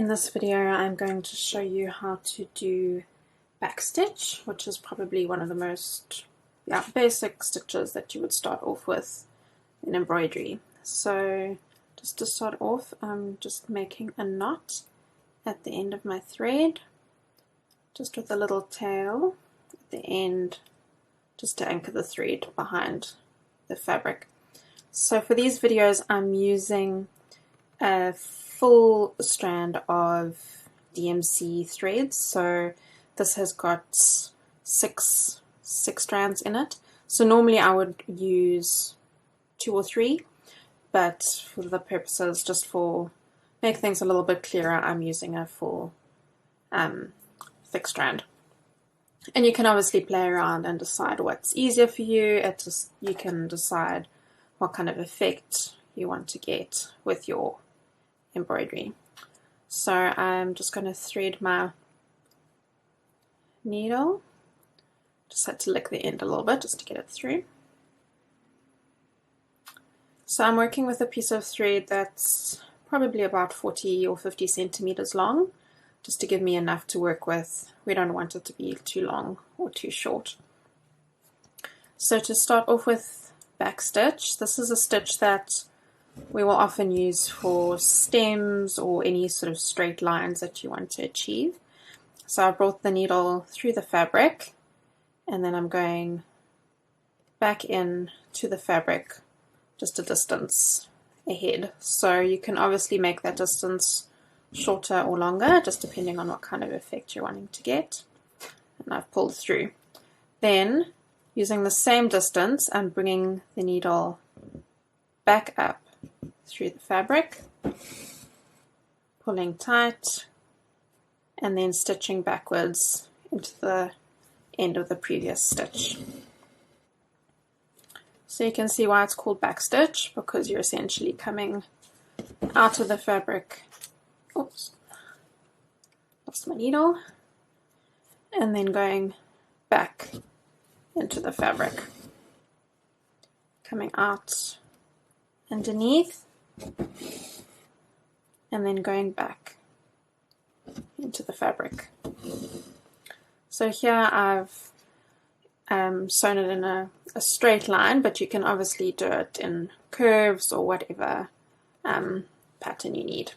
In this video I'm going to show you how to do backstitch, which is probably one of the most basic stitches that you would start off with in embroidery. So just to start off, I'm just making a knot at the end of my thread, just with a little tail at the end, just to anchor the thread behind the fabric. So for these videos I'm using a full strand of DMC threads, so this has got six strands in it. So normally I would use 2 or 3, but for the purposes, just for make things a little bit clearer, I'm using a full thick strand. And you can obviously play around and decide what's easier for you. You can decide what kind of effect you want to get with your embroidery. So I'm just going to thread my needle. Just had to lick the end a little bit just to get it through. So I'm working with a piece of thread that's probably about 40 or 50 centimeters long, just to give me enough to work with. We don't want it to be too long or too short. So to start off with backstitch, this is a stitch that we will often use for stems or any sort of straight lines that you want to achieve. So I brought the needle through the fabric, and then I'm going back in to the fabric just a distance ahead. So you can obviously make that distance shorter or longer, just depending on what kind of effect you're wanting to get. And I've pulled through. Then, using the same distance, I'm bringing the needle back up through the fabric, pulling tight, and then stitching backwards into the end of the previous stitch. So you can see why it's called backstitch, because you're essentially coming out of the fabric. Oops, lost my needle, and then going back into the fabric, coming out underneath, and then going back into the fabric. So here I've sewn it in a straight line, but you can obviously do it in curves or whatever pattern you need.